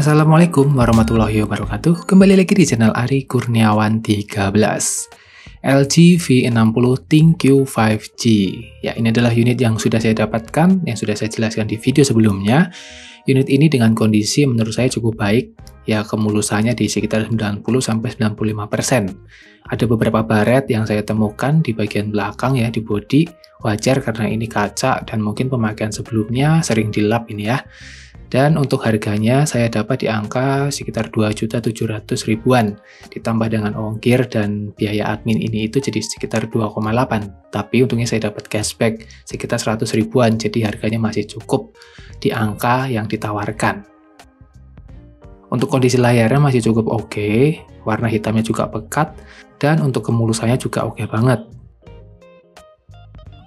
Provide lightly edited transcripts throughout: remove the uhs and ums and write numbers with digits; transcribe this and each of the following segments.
Assalamualaikum warahmatullahi wabarakatuh. Kembali lagi di channel Ari Kurniawan 13. LG V60 ThinQ 5G. Ya, ini adalah unit yang sudah saya dapatkan, yang sudah saya jelaskan di video sebelumnya. Unit ini dengan kondisi menurut saya cukup baik. Ya, kemulusannya di sekitar 90-95%. Ada beberapa baret yang saya temukan di bagian belakang ya, di bodi. Wajar karena ini kaca dan mungkin pemakaian sebelumnya sering dilap ini ya. Dan untuk harganya saya dapat di angka sekitar 2.700.000-an, ditambah dengan ongkir dan biaya admin ini itu jadi sekitar 2,8. Tapi untungnya saya dapat cashback sekitar 100.000-an, jadi harganya masih cukup di angka yang ditawarkan. Untuk kondisi layarnya masih cukup oke, warna hitamnya juga pekat, dan untuk kemulusannya juga oke banget.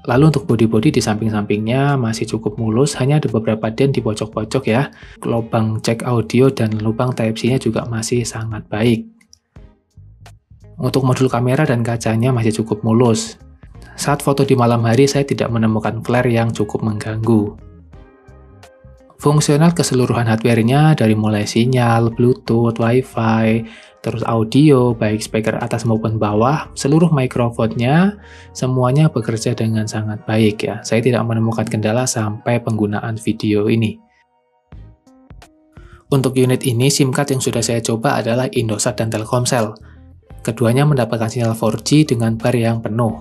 Lalu untuk bodi-bodi di samping-sampingnya masih cukup mulus, hanya ada beberapa dent di pojok-pojok ya. Lubang jack audio dan lubang Type-C-nya juga masih sangat baik. Untuk modul kamera dan kacanya masih cukup mulus. Saat foto di malam hari saya tidak menemukan flare yang cukup mengganggu. Fungsional keseluruhan hardware-nya dari mulai sinyal, Bluetooth, Wi-Fi, terus audio, baik speaker atas maupun bawah, seluruh microphone-nya, semuanya bekerja dengan sangat baik ya. Saya tidak menemukan kendala sampai penggunaan video ini. Untuk unit ini, SIM card yang sudah saya coba adalah Indosat dan Telkomsel. Keduanya mendapatkan sinyal 4G dengan bar yang penuh.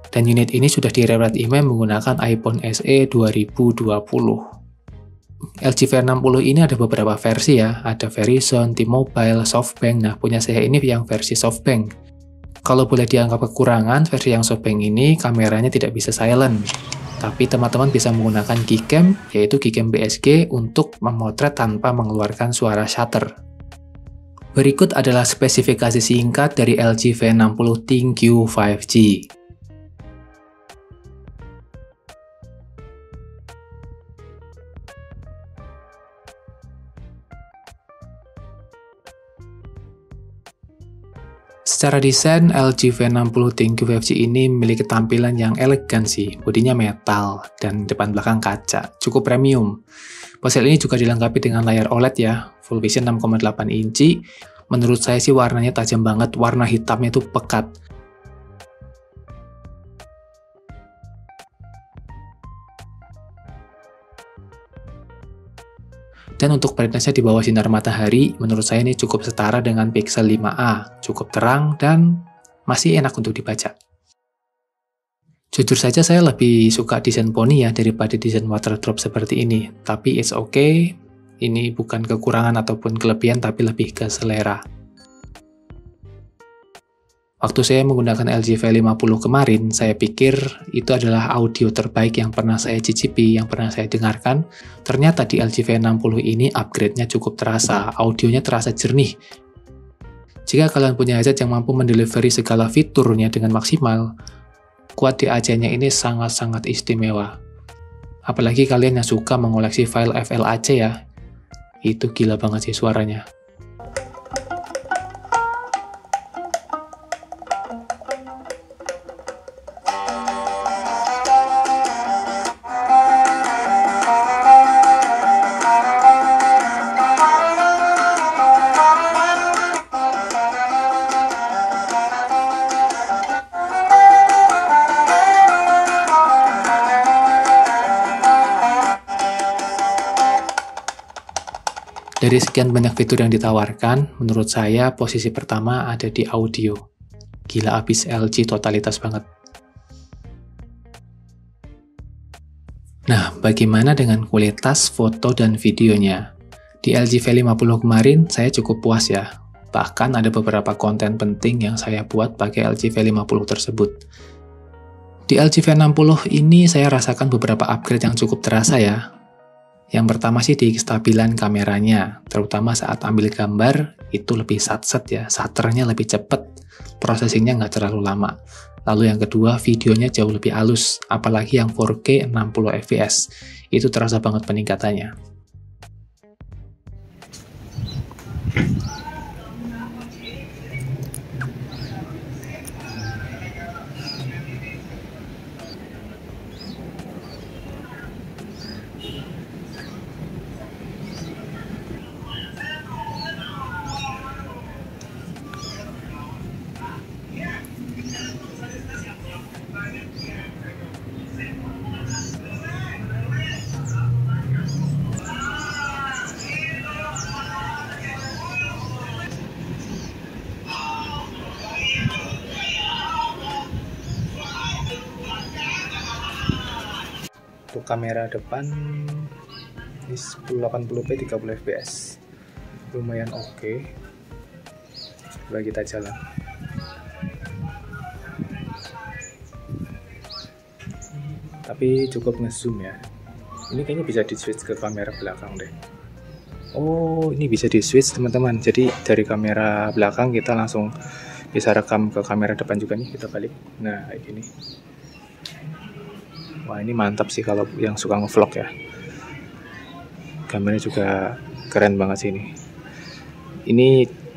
Dan unit ini sudah direwet IMEI menggunakan iPhone SE 2020. LG V60 ini ada beberapa versi ya, ada Verizon, T-Mobile, SoftBank. Nah, punya saya ini yang versi SoftBank. Kalau boleh dianggap kekurangan, versi yang SoftBank ini kameranya tidak bisa silent. Tapi teman-teman bisa menggunakan Gcam, yaitu Gcam BSG untuk memotret tanpa mengeluarkan suara shutter. Berikut adalah spesifikasi singkat dari LG V60 ThinQ 5G. Secara desain, LG V60 ThinQ 5G ini memiliki tampilan yang elegan sih, bodinya metal, dan depan belakang kaca, cukup premium. Ponsel ini juga dilengkapi dengan layar OLED ya, Full Vision 6,8 inci. Menurut saya sih warnanya tajam banget, warna hitamnya itu pekat. Dan untuk brightness-nya di bawah sinar matahari, menurut saya ini cukup setara dengan Pixel 5a, cukup terang dan masih enak untuk dibaca. Jujur saja saya lebih suka desain poni ya daripada desain water drop seperti ini, tapi it's okay, ini bukan kekurangan ataupun kelebihan tapi lebih ke selera. Waktu saya menggunakan LG V50 kemarin, saya pikir itu adalah audio terbaik yang pernah saya cicipi, yang pernah saya dengarkan. Ternyata di LG V60 ini upgrade-nya cukup terasa, audionya terasa jernih. Jika kalian punya headset yang mampu mendelivery segala fiturnya dengan maksimal, kuat DAC-nya ini sangat-sangat istimewa. Apalagi kalian yang suka mengoleksi file FLAC ya, itu gila banget sih suaranya. Dari sekian banyak fitur yang ditawarkan, menurut saya posisi pertama ada di audio. Gila abis LG totalitas banget. Nah, bagaimana dengan kualitas foto dan videonya? Di LG V50 kemarin, saya cukup puas ya. Bahkan ada beberapa konten penting yang saya buat pakai LG V50 tersebut. Di LG V60 ini saya rasakan beberapa upgrade yang cukup terasa ya. Yang pertama sih di kestabilan kameranya, terutama saat ambil gambar, itu lebih satset ya, shutternya lebih cepet, processingnya nggak terlalu lama. Lalu yang kedua, videonya jauh lebih halus, apalagi yang 4K 60 fps, itu terasa banget peningkatannya. Untuk kamera depan ini 1080p 30 fps, lumayan oke. Coba kita jalan. Tapi cukup ngezoom ya. Ini kayaknya bisa di switch ke kamera belakang deh. Oh, ini bisa di switch teman-teman. Jadi dari kamera belakang kita langsung bisa rekam ke kamera depan juga nih. Kita balik. Nah, kayak gini. Wah, ini mantap sih kalau yang suka ngevlog ya. Kameranya juga keren banget sih ini. Ini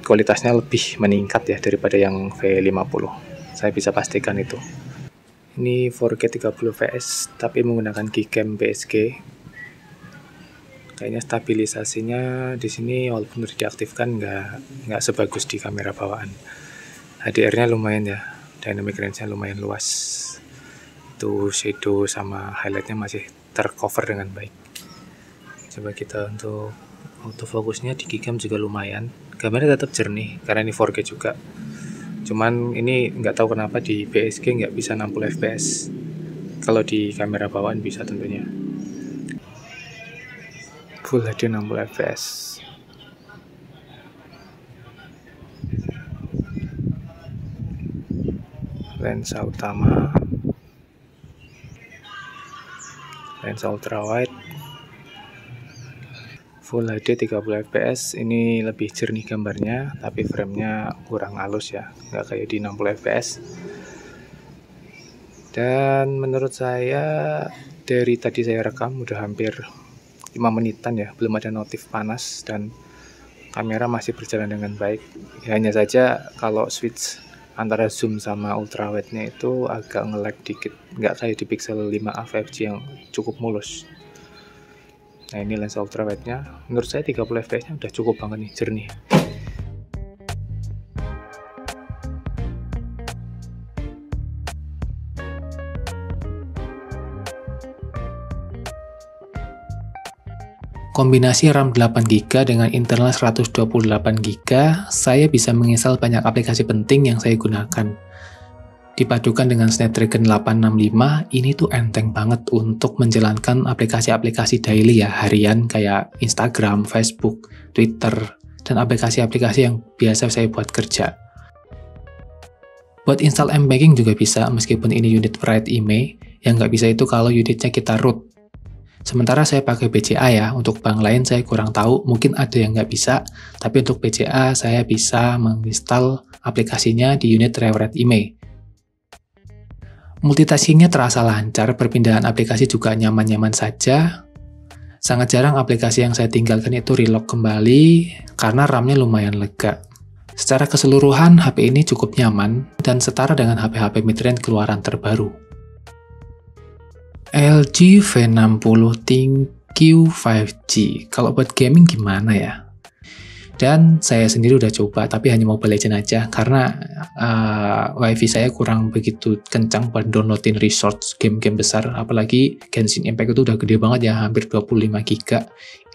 kualitasnya lebih meningkat ya daripada yang V50. Saya bisa pastikan itu. Ini 4K 30 fps tapi menggunakan Gcam PSG. Kayaknya stabilisasinya di sini walaupun udah diaktifkan nggak sebagus di kamera bawaan. HDR-nya lumayan ya, dynamic range-nya lumayan luas. Itu shadow sama highlight-nya masih tercover dengan baik. Coba kita untuk autofocusnya di Gcam juga lumayan. Gambarnya tetap jernih karena ini 4K juga. Cuman ini nggak tahu kenapa di PSG nggak bisa 60 fps. Kalau di kamera bawaan bisa tentunya. Full HD 60 fps. Lensa utama, lensa ultrawide, Full HD 30 fps. Ini lebih jernih gambarnya, tapi framenya kurang halus ya, nggak kayak di 60 fps. Dan menurut saya dari tadi saya rekam udah hampir 5 menitan ya, belum ada notif panas dan kamera masih berjalan dengan baik. Hanya saja kalau switch antara zoom sama ultrawide-nya itu agak nge-lag dikit, nggak kayak di Pixel 5a 5G yang cukup mulus. Nah, ini lensa ultrawide-nya menurut saya 30 fps-nya udah cukup banget nih, jernih. Kombinasi RAM 8GB dengan internal 128GB, saya bisa menginstal banyak aplikasi penting yang saya gunakan. Dipadukan dengan Snapdragon 865, ini tuh enteng banget untuk menjalankan aplikasi-aplikasi daily ya, harian kayak Instagram, Facebook, Twitter, dan aplikasi-aplikasi yang biasa saya buat kerja. Buat install mBanking juga bisa, meskipun ini unit Write IMEI, yang nggak bisa itu kalau unitnya kita root. Sementara saya pakai BCA ya, untuk bank lain saya kurang tahu, mungkin ada yang nggak bisa, tapi untuk BCA saya bisa menginstal aplikasinya di unit Write IMEI. Multitaskingnya terasa lancar, perpindahan aplikasi juga nyaman-nyaman saja. Sangat jarang aplikasi yang saya tinggalkan itu relock kembali, karena RAM-nya lumayan lega. Secara keseluruhan, HP ini cukup nyaman, dan setara dengan HP-HP mid-range keluaran terbaru. LG V60 ThinQ 5G. Kalau buat gaming gimana ya? Dan saya sendiri udah coba, tapi hanya Mobile Legends aja, karena wifi saya kurang begitu kencang buat downloadin resource game-game besar, apalagi Genshin Impact itu udah gede banget ya, hampir 25GB.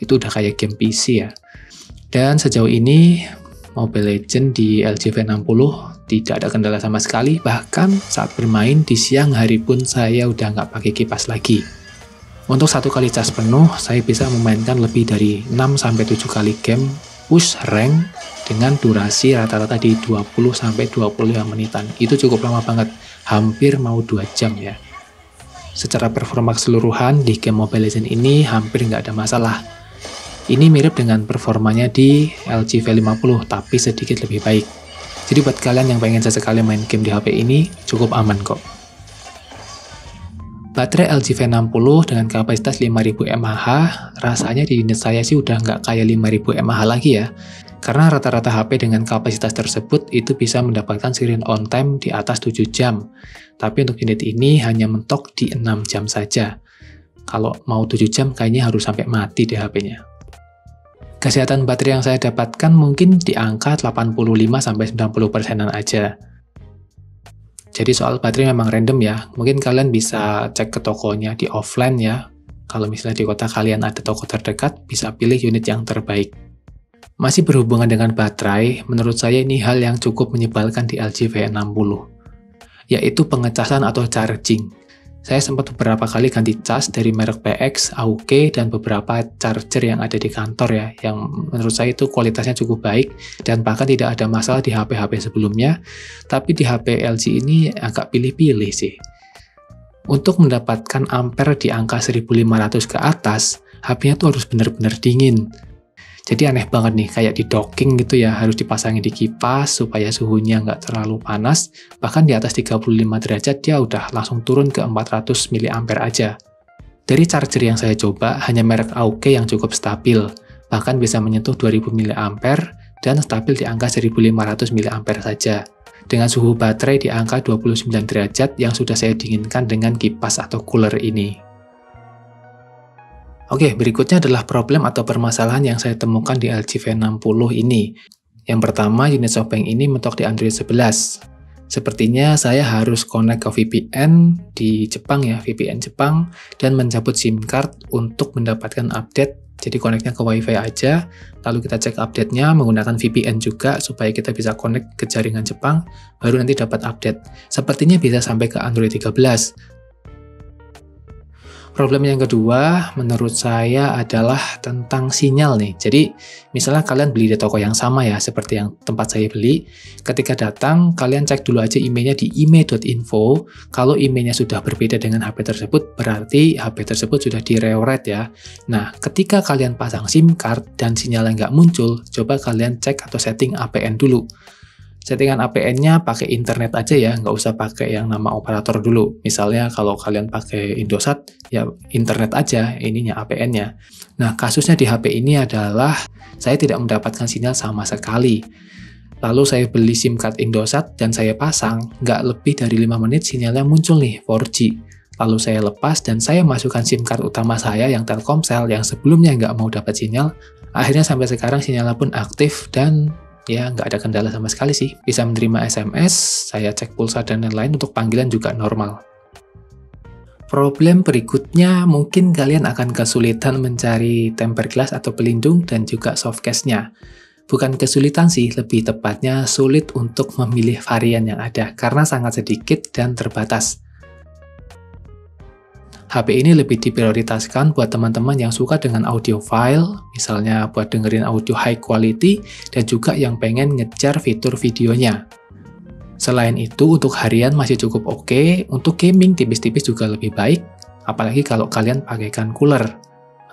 Itu udah kayak game PC ya. Dan sejauh ini, Mobile Legends di LG V60 tidak ada kendala sama sekali, bahkan saat bermain di siang hari pun saya udah nggak pakai kipas lagi. Untuk satu kali cas penuh, saya bisa memainkan lebih dari 6-7 kali game push rank dengan durasi rata-rata di 20-25 menitan. Itu cukup lama banget, hampir mau 2 jam ya. Secara performa keseluruhan di game Mobile Legends ini hampir nggak ada masalah. Ini mirip dengan performanya di LG V50, tapi sedikit lebih baik. Jadi buat kalian yang pengen sesekali main game di HP ini, cukup aman kok. Baterai LG V60 dengan kapasitas 5000 mAh, rasanya di unit saya sih udah nggak kayak 5000 mAh lagi ya. Karena rata-rata HP dengan kapasitas tersebut itu bisa mendapatkan screen on time di atas 7 jam. Tapi untuk unit ini hanya mentok di 6 jam saja. Kalau mau 7 jam kayaknya harus sampai mati deh HP-nya. Kesehatan baterai yang saya dapatkan mungkin di angka 85-90%-an aja. Jadi soal baterai memang random ya, mungkin kalian bisa cek ke tokonya di offline ya. Kalau misalnya di kota kalian ada toko terdekat, bisa pilih unit yang terbaik. Masih berhubungan dengan baterai, menurut saya ini hal yang cukup menyebalkan di LG V60, yaitu pengecasan atau charging. Saya sempat beberapa kali ganti cas dari merek PX, AUG, dan beberapa charger yang ada di kantor ya, yang menurut saya itu kualitasnya cukup baik, dan bahkan tidak ada masalah di HP-HP sebelumnya, tapi di HP LG ini agak pilih-pilih sih. Untuk mendapatkan ampere di angka 1500 ke atas, HP-nya tuh harus benar-benar dingin. Jadi aneh banget nih, kayak di docking gitu ya, harus dipasangin di kipas supaya suhunya nggak terlalu panas, bahkan di atas 35 derajat dia udah langsung turun ke 400 mAh aja. Dari charger yang saya coba, hanya merek AUG yang cukup stabil, bahkan bisa menyentuh 2000 mAh dan stabil di angka 1500 mAh saja, dengan suhu baterai di angka 29 derajat yang sudah saya dinginkan dengan kipas atau cooler ini. Oke, berikutnya adalah problem atau permasalahan yang saya temukan di LG V60 ini. Yang pertama, unit SoftBank ini mentok di Android 11. Sepertinya saya harus connect ke VPN di Jepang ya, VPN Jepang, dan mencabut SIM card untuk mendapatkan update. Jadi connect-nya ke WiFi aja, lalu kita cek update-nya menggunakan VPN juga supaya kita bisa connect ke jaringan Jepang, baru nanti dapat update. Sepertinya bisa sampai ke Android 13. Problem yang kedua menurut saya adalah tentang sinyal nih. Jadi misalnya kalian beli di toko yang sama ya, seperti yang tempat saya beli. Ketika datang, kalian cek dulu aja emailnya di email.info. Kalau emailnya sudah berbeda dengan HP tersebut, berarti HP tersebut sudah direwrite ya. Nah, ketika kalian pasang SIM card dan sinyalnya nggak muncul, coba kalian cek atau setting APN dulu. Settingan APN-nya pakai internet aja ya, nggak usah pakai yang nama operator dulu. Misalnya kalau kalian pakai Indosat, ya internet aja ininya APN-nya. Nah, kasusnya di HP ini adalah saya tidak mendapatkan sinyal sama sekali. Lalu saya beli SIM card Indosat dan saya pasang, nggak lebih dari 5 menit sinyalnya muncul nih, 4G. Lalu saya lepas dan saya masukkan SIM card utama saya yang Telkomsel yang sebelumnya nggak mau dapat sinyal. Akhirnya sampai sekarang sinyalnya pun aktif dan ya nggak ada kendala sama sekali sih, bisa menerima SMS, saya cek pulsa dan lain-lain, untuk panggilan juga normal. Problem berikutnya, mungkin kalian akan kesulitan mencari tempered glass atau pelindung dan juga soft case-nya. Bukan kesulitan sih, lebih tepatnya sulit untuk memilih varian yang ada, karena sangat sedikit dan terbatas. HP ini lebih diprioritaskan buat teman-teman yang suka dengan audiophile, misalnya buat dengerin audio high quality, dan juga yang pengen ngejar fitur videonya. Selain itu, untuk harian masih cukup oke, untuk gaming tipis-tipis juga lebih baik, apalagi kalau kalian pakaikan cooler.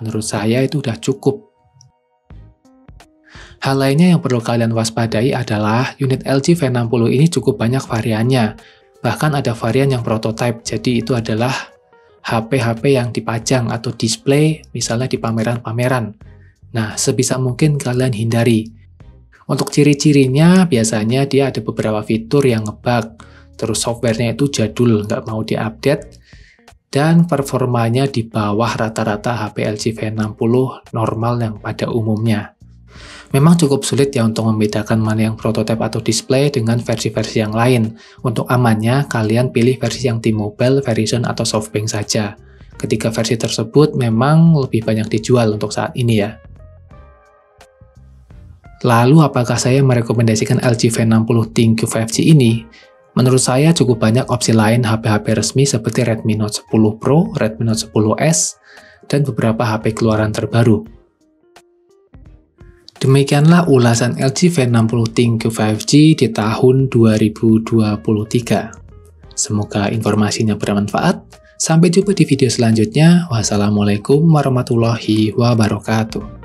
Menurut saya itu udah cukup. Hal lainnya yang perlu kalian waspadai adalah unit LG V60 ini cukup banyak variannya. Bahkan ada varian yang prototype, jadi itu adalah HP-HP yang dipajang atau display misalnya di pameran-pameran. Nah, sebisa mungkin kalian hindari. Untuk ciri-cirinya, biasanya dia ada beberapa fitur yang ngebug, terus softwarenya itu jadul, nggak mau diupdate, dan performanya di bawah rata-rata HP LG V60 normal yang pada umumnya. Memang cukup sulit ya untuk membedakan mana yang prototype atau display dengan versi-versi yang lain. Untuk amannya, kalian pilih versi yang T-Mobile, Verizon, atau SoftBank saja. Ketiga versi tersebut memang lebih banyak dijual untuk saat ini ya. Lalu apakah saya merekomendasikan LG V60 ThinQ 5G ini? Menurut saya cukup banyak opsi lain HP-HP resmi seperti Redmi Note 10 Pro, Redmi Note 10S, dan beberapa HP keluaran terbaru. Demikianlah ulasan LG V60 ThinQ 5G di tahun 2023. Semoga informasinya bermanfaat. Sampai jumpa di video selanjutnya. Wassalamualaikum warahmatullahi wabarakatuh.